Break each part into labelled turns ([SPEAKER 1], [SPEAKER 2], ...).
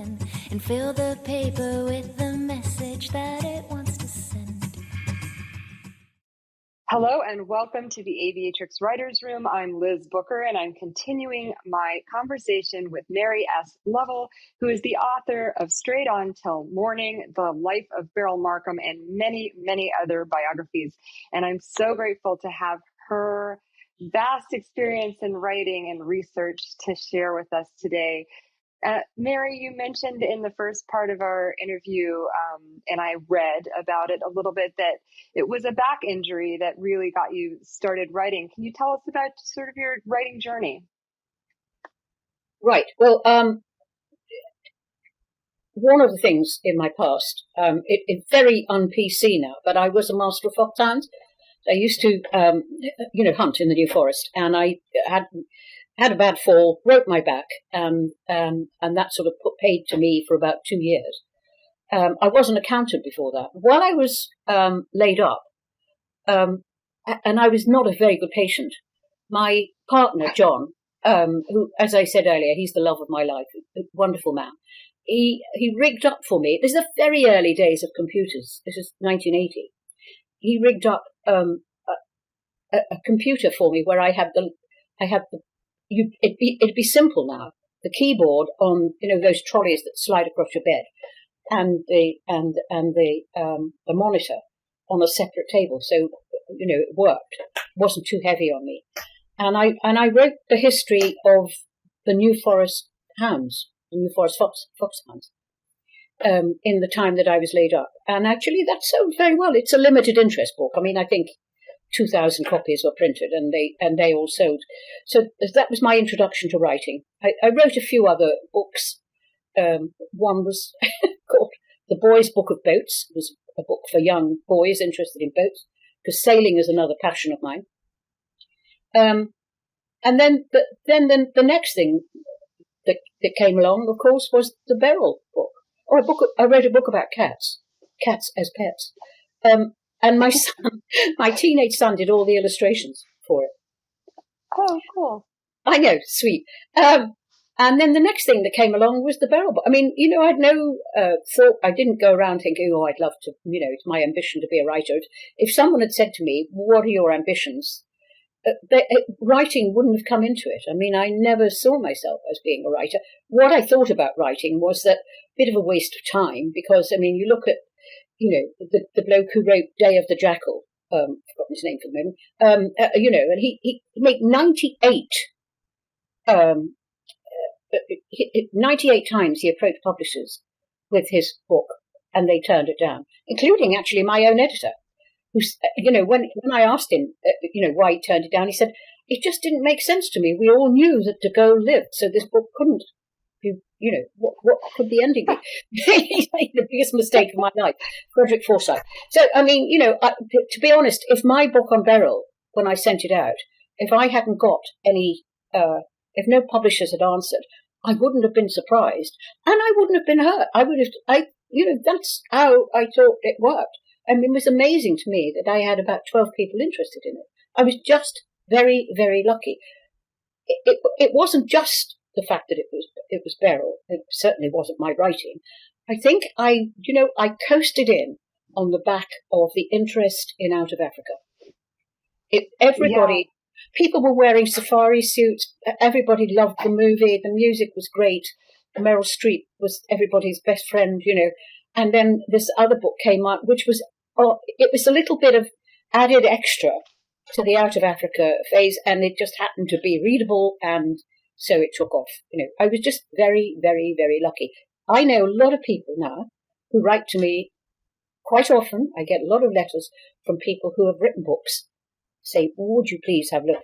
[SPEAKER 1] pen and fill the paper with the message that it wants to send.
[SPEAKER 2] Hello and welcome to the Aviatrix Writers Room. I'm Liz Booker and I'm continuing my conversation with Mary S. Lovell, who is the author of Straight On Till Morning, The Life of Beryl Markham, and many, many other biographies. And I'm so grateful to have her vast experience in writing and research to share with us today. Mary, you mentioned in the first part of our interview, and I read about it a little bit, that it was a back injury that really got you started writing. Can you tell us about sort of your writing journey?
[SPEAKER 3] Right. Well, one of the things in my past, it's very un-PC now, but I was a master of foxhounds. I used to, hunt in the New Forest, and I had a bad fall, broke my back, and that sort of paid to me for about 2 years. I was an accountant before that. While I was laid up, and I was not a very good patient, my partner, John, who, as I said earlier, he's the love of my life, a wonderful man, he rigged up for me. This is the very early days of computers. This is 1980. He rigged up a computer for me where it'd be simple now. The keyboard on, those trolleys that slide across your bed, and the monitor on a separate table. So, it worked. It wasn't too heavy on me. And I wrote the history of the New Forest hounds, the New Forest foxhounds, in the time that I was laid up. And actually that sold very well. It's a limited interest book. I mean, I think 2,000 copies were printed, and they all sold. So that was my introduction to writing. I wrote a few other books. One was called The Boy's Book of Boats. It was a book for young boys interested in boats, because sailing is another passion of mine. And then the next thing that came along, of course, was the Beryl book. I wrote a book about cats as pets. And my son, my teenage son, did all the illustrations for it.
[SPEAKER 2] Oh, cool. I
[SPEAKER 3] know, sweet. And then the next thing that came along was the Beryl book. I mean, I had no thought. I didn't go around thinking, I'd love to, it's my ambition to be a writer. If someone had said to me, what are your ambitions? Writing wouldn't have come into it. I mean, I never saw myself as being a writer. What I thought about writing was that bit of a waste of time, because, I mean, you look at, the bloke who wrote Day of the Jackal, I've forgotten his name for the moment, and he made 98 times he approached publishers with his book, and they turned it down, including actually my own editor, who's, when I asked him, why he turned it down, he said, it just didn't make sense to me. We all knew that De Gaulle lived, so this book couldn't be, what could the ending be? He made the biggest mistake of my life, Frederick Forsyth. So, I mean, to be honest, if my book on Beryl, when I sent it out, if I hadn't got any, if no publishers had answered, I wouldn't have been surprised, and I wouldn't have been hurt. That's how I thought it worked. I mean, it was amazing to me that I had about 12 people interested in it. I was just very, very lucky. It wasn't just the fact that it was Beryl. It certainly wasn't my writing. I think I coasted in on the back of the interest in Out of Africa. People were wearing safari suits. Everybody loved the movie. The music was great. Meryl Streep was everybody's best friend, And then this other book came out, which was, it was a little bit of added extra to the Out of Africa phase, and it just happened to be readable, and so it took off. I was just very, very, very lucky. I know a lot of people now who write to me quite often. I get a lot of letters from people who have written books, say, would you please have a look?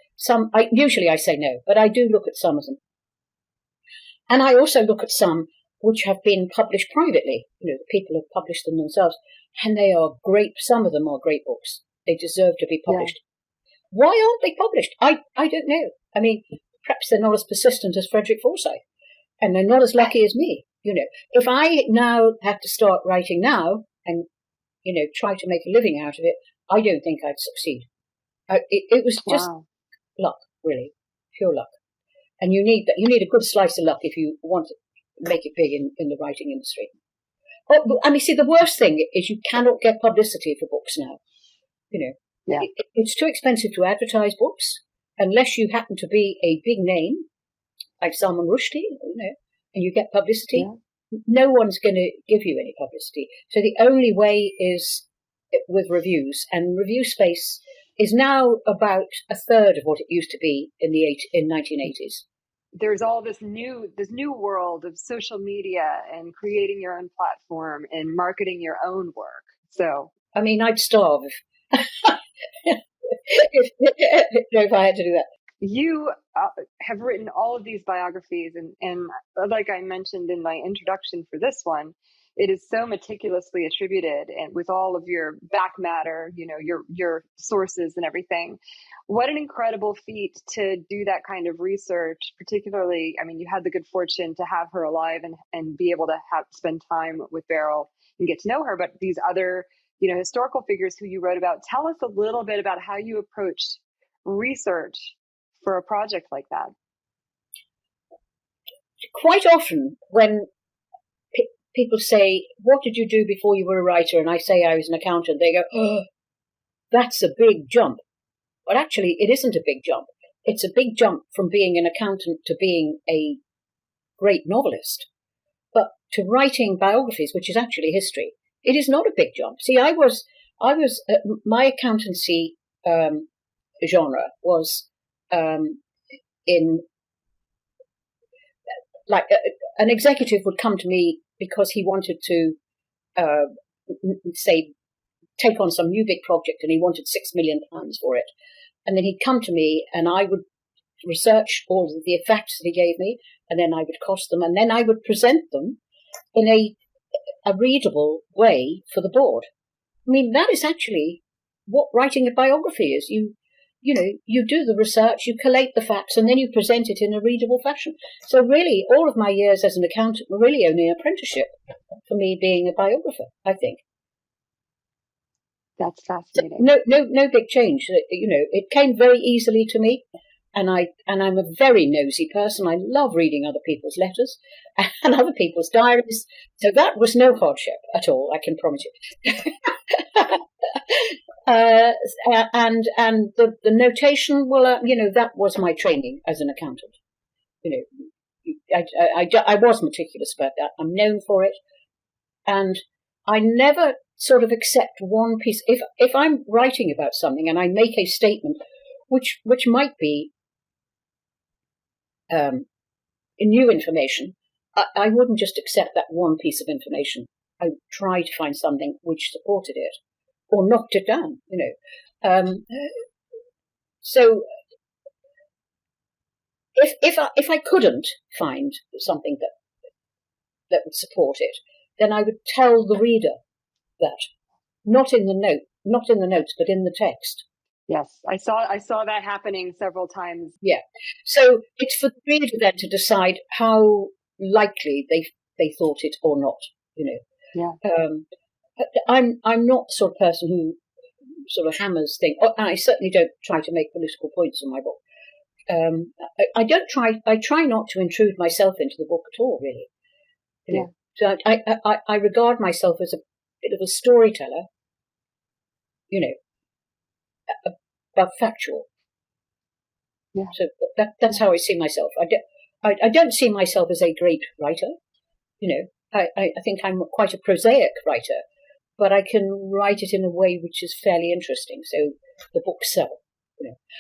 [SPEAKER 3] Usually I say no, but I do look at some of them. And I also look at some which have been published privately. People have published them themselves, and they are great. Some of them are great books. They deserve to be published. Yeah. Why aren't they published? I don't know. I mean, perhaps they're not as persistent as Frederick Forsyth, and they're not as lucky as me. If I now have to start writing now and, try to make a living out of it, I don't think I'd succeed. It was just luck, really, pure luck. And you need that. You need a good slice of luck if you want make it big in the writing industry. Oh, and you see, the worst thing is you cannot get publicity for books now. It's too expensive to advertise books unless you happen to be a big name, like Salman Rushdie, and you get publicity. Yeah. No one's going to give you any publicity. So the only way is with reviews, and review space is now about a third of what it used to be in 1980s.
[SPEAKER 2] There's all this new world of social media and creating your own platform and marketing your own work. So,
[SPEAKER 3] I mean, I'd starve if I had to do that.
[SPEAKER 2] You have written all of these biographies, and like I mentioned in my introduction for this one, it is so meticulously attributed, and with all of your back matter, your sources and everything. What an incredible feat to do that kind of research, particularly, I mean, you had the good fortune to have her alive and be able to spend time with Beryl and get to know her, but these other, historical figures who you wrote about. Tell us a little bit about how you approached research for a project like that.
[SPEAKER 3] Quite often when people say, what did you do before you were a writer? And I say I was an accountant. They go, oh, that's a big jump. But actually, it isn't a big jump. It's a big jump from being an accountant to being a great novelist. But to writing biographies, which is actually history, it is not a big jump. See, I was my accountancy genre was in, like, an executive would come to me because he wanted to, say, take on some new big project, and he wanted £6 million for it. And then he'd come to me, and I would research all of the facts that he gave me, and then I would cost them, and then I would present them in a readable way for the board. I mean, that is actually what writing a biography is. You do the research, you collate the facts, and then you present it in a readable fashion. So really, all of my years as an accountant were really only an apprenticeship for me being a biographer, I think.
[SPEAKER 2] That's fascinating.
[SPEAKER 3] No big change. It came very easily to me, and I'm a very nosy person. I love reading other people's letters and other people's diaries. So that was no hardship at all, I can promise you. And the notation, well, that was my training as an accountant. I was meticulous about that. I'm known for it, and I never sort of accept one piece. If I'm writing about something and I make a statement, which might be new information, I wouldn't just accept that one piece of information. I would try to find something which supported it or knocked it down. So if I couldn't find something that would support it, then I would tell the reader that, not in the notes, but in the text.
[SPEAKER 2] Yes, I saw that happening several times.
[SPEAKER 3] Yeah. So it's for the reader then to decide how likely they thought it or not.
[SPEAKER 2] Yeah.
[SPEAKER 3] I'm not the sort of person who sort of hammers things. I certainly don't try to make political points in my book. I try not to intrude myself into the book at all, really.
[SPEAKER 2] Yeah.
[SPEAKER 3] So I regard myself as a bit of a storyteller, but factual.
[SPEAKER 2] Yeah.
[SPEAKER 3] So that's how I see myself. I don't see myself as a great writer. I think I'm quite a prosaic writer, but I can write it in a way which is fairly interesting, so the books sell.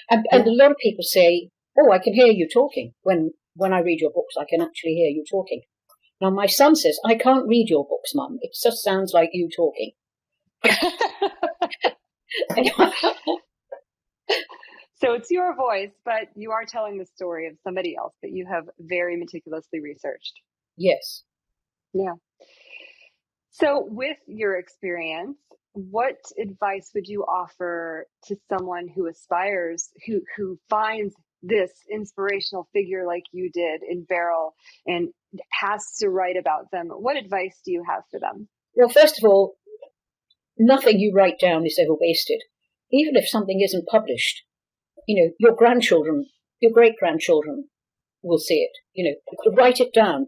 [SPEAKER 3] And a lot of people say, "Oh, I can hear you talking." When I read your books, I can actually hear you talking. Now, my son says, "I can't read your books, Mum. It just sounds like you talking."
[SPEAKER 2] So it's your voice, but you are telling the story of somebody else that you have very meticulously researched.
[SPEAKER 3] Yes.
[SPEAKER 2] Yeah. So with your experience, what advice would you offer to someone who aspires, who finds this inspirational figure like you did in Beryl and has to write about them? What advice do you have for them?
[SPEAKER 3] Well, first of all, nothing you write down is ever wasted. Even if something isn't published, your grandchildren, your great-grandchildren will see it. Write it down.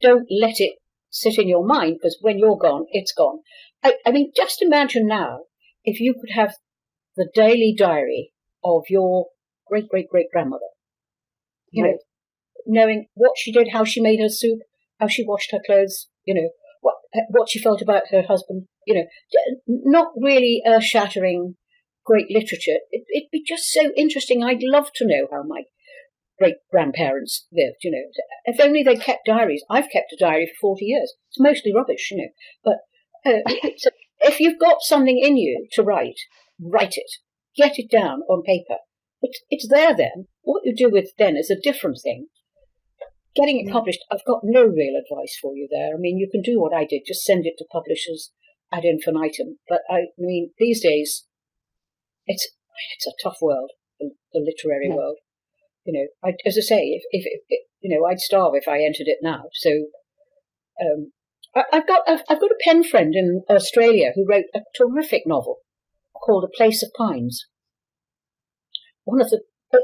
[SPEAKER 3] don't let it sit in your mind, because when you're gone, it's gone. I mean, just imagine now if you could have the daily diary of your great-great-great-grandmother, you
[SPEAKER 2] Right.
[SPEAKER 3] know, knowing what she did, how she made her soup, how she washed her clothes, what she felt about her husband, not really earth-shattering great literature. It'd be just so interesting. I'd love to know how my great-grandparents lived, If only they kept diaries. I've kept a diary for 40 years. It's mostly rubbish, But so if you've got something in you to write it. Get it down on paper. It's there then. What you do with then is a different thing. Getting it published, I've got no real advice for you there. I mean, you can do what I did, just send it to publishers ad infinitum. But I mean, these days, it's a tough world, the literary world. As I say, if I'd starve if I entered it now. So I've got a pen friend in Australia who wrote a terrific novel called A Place of Pines.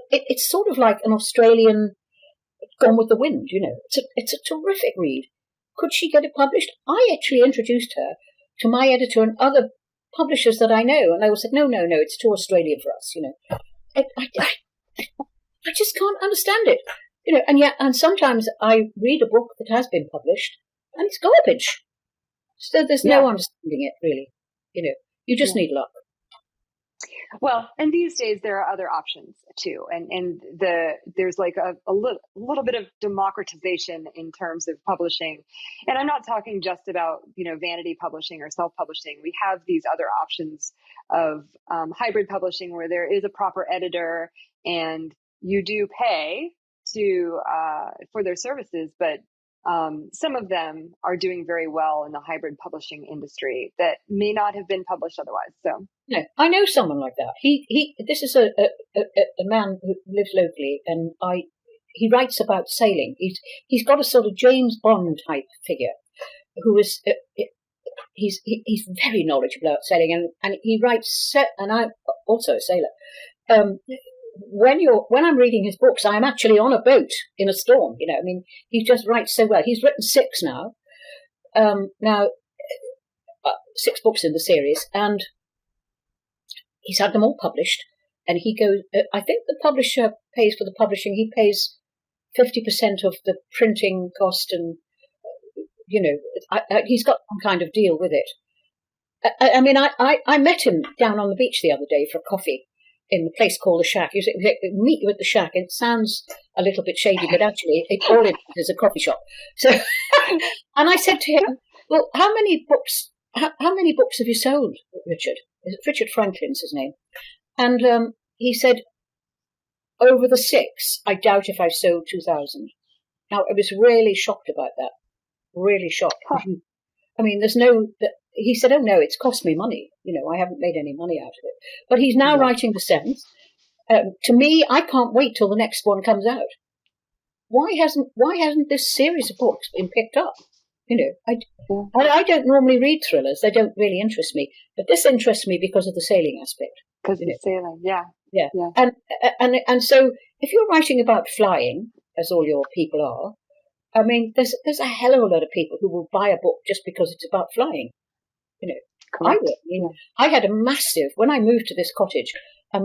[SPEAKER 3] It's sort of like an Australian Gone with the Wind, It's a terrific read. Could she get it published? I actually introduced her to my editor and other publishers that I know, and they all said, no, it's too Australian for us, I just can't understand it, and sometimes I read a book that has been published, and it's garbage. So there's no understanding it, really. You just need luck.
[SPEAKER 2] Well, and these days there are other options too, and there's like a little bit of democratization in terms of publishing, and I'm not talking just about vanity publishing or self-publishing. We have these other options of hybrid publishing where there is a proper editor and you do pay for their services, but some of them are doing very well in the hybrid publishing industry that may not have been published otherwise. So,
[SPEAKER 3] no, I know someone like that. This is a man who lives locally, and he writes about sailing. He's got a sort of James Bond type figure, who is he's very knowledgeable about sailing, and he writes. And I'm also a sailor. When I'm reading his books, I'm actually on a boat in a storm. I mean, he just writes so well. He's written 6 now. 6 books in the series, and he's had them all published. And he goes, I think the publisher pays for the publishing. He pays 50% of the printing cost, and he's got some kind of deal with it. I mean, I met him down on the beach the other day for a coffee in the place called the Shack. You say, meet you at the Shack. It sounds a little bit shady, but actually, all it is a coffee shop. So, and I said to him, "Well, how many books have you sold, Richard?" Richard Franklin's his name, and he said, "Over the 6, I doubt if I've sold 2,000." Now, I was really shocked about that. Really shocked. I mean, there's no. He said, "Oh no, it's cost me money. I haven't made any money out of it." But he's now writing the 7th. To me, I can't wait till the next one comes out. Why hasn't this series of books been picked up? I don't normally read thrillers; they don't really interest me. But this interests me because of the sailing aspect.
[SPEAKER 2] Because of the sailing, yeah.
[SPEAKER 3] And so if you're writing about flying, as all your people are, I mean, there's a hell of a lot of people who will buy a book just because it's about flying. I would. I had a massive, when I moved to this cottage, I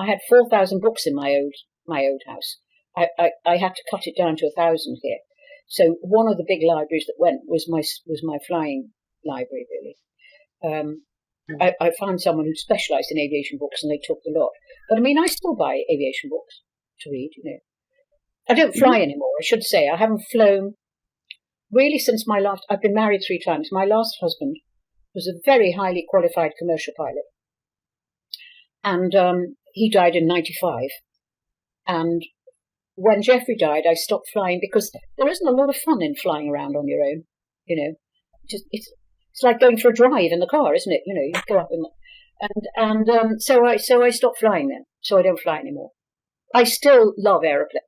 [SPEAKER 3] had 4,000 books in my old house. I had to cut it down to 1,000 here. So one of the big libraries that went was my flying library, really. I found someone who specialised in aviation books, and they took the lot. But I mean, I still buy aviation books to read, I don't fly anymore, I should say. I haven't flown really since I've been married 3 times. My last husband was a very highly qualified commercial pilot. And he died in 95. And when Jeffrey died, I stopped flying because there isn't a lot of fun in flying around on your own, It's like going for a drive in the car, isn't it? You go up so I stopped flying then. So I don't fly anymore. I still love aeroplanes.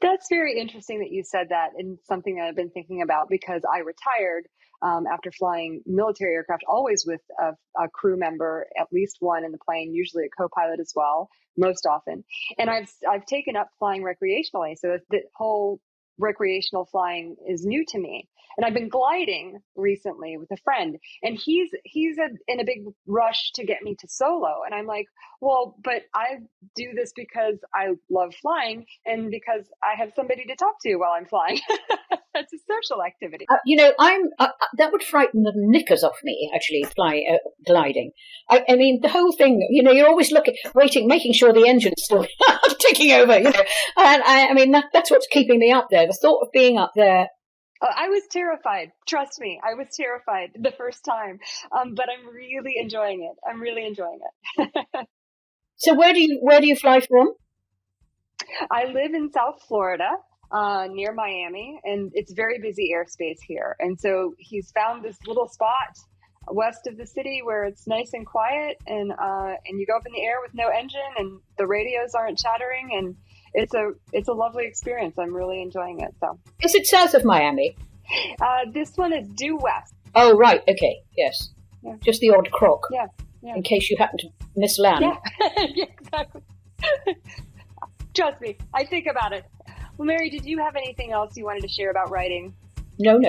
[SPEAKER 2] That's very interesting that you said that, and something that I've been thinking about because I retired after flying military aircraft, always with a crew member, at least one in the plane, usually a co-pilot as well, most often. And I've taken up flying recreationally. So the whole recreational flying is new to me. And I've been gliding recently with a friend, and he's in a big rush to get me to solo. And I'm like, well, but I do this because I love flying and because I have somebody to talk to while I'm flying. That's a social activity.
[SPEAKER 3] I'm that would frighten the knickers off me, actually, gliding. I mean, the whole thing, you're always waiting, making sure the engine's still ticking over, and I mean, that's what's keeping me up there. The thought of being up there.
[SPEAKER 2] I was terrified. Trust me, I was terrified the first time, but I'm really enjoying it. I'm really enjoying it.
[SPEAKER 3] So where do you fly from?
[SPEAKER 2] I live in South Florida, near Miami, and it's very busy airspace here. And so he's found this little spot west of the city where it's nice and quiet, and you go up in the air with no engine, and the radios aren't chattering, and it's a lovely experience. I'm really enjoying it. So,
[SPEAKER 3] is it south of Miami?
[SPEAKER 2] This one is due west.
[SPEAKER 3] Oh, right. Okay. Yes.
[SPEAKER 2] Yeah.
[SPEAKER 3] Just the odd crock.
[SPEAKER 2] Yeah.
[SPEAKER 3] In case you happen to miss land.
[SPEAKER 2] Yeah. Yeah, exactly. Trust me, I think about it. Well, Mary, did you have anything else you wanted to share about writing?
[SPEAKER 3] No.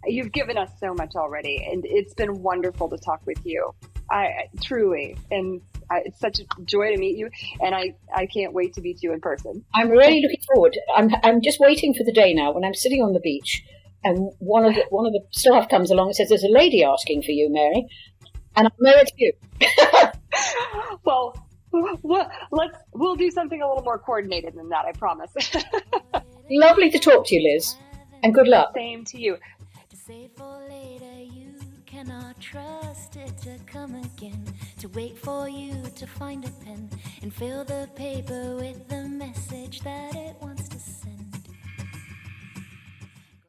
[SPEAKER 2] You've given us so much already, and it's been wonderful to talk with you. I truly, and it's such a joy to meet you, and I can't wait to meet you in person.
[SPEAKER 3] I'm really looking forward. I'm just waiting for the day now when I'm sitting on the beach, and one of the staff comes along and says, "There's a lady asking for you, Mary," and I know it's you.
[SPEAKER 2] Well, we'll do something a little more coordinated than that, I promise.
[SPEAKER 3] Lovely to talk to you, Liz, and good luck.
[SPEAKER 2] Same to you.
[SPEAKER 1] To save for later, you cannot trust it to come again. To wait for you to find a pen and fill the paper with the message that it wants to send.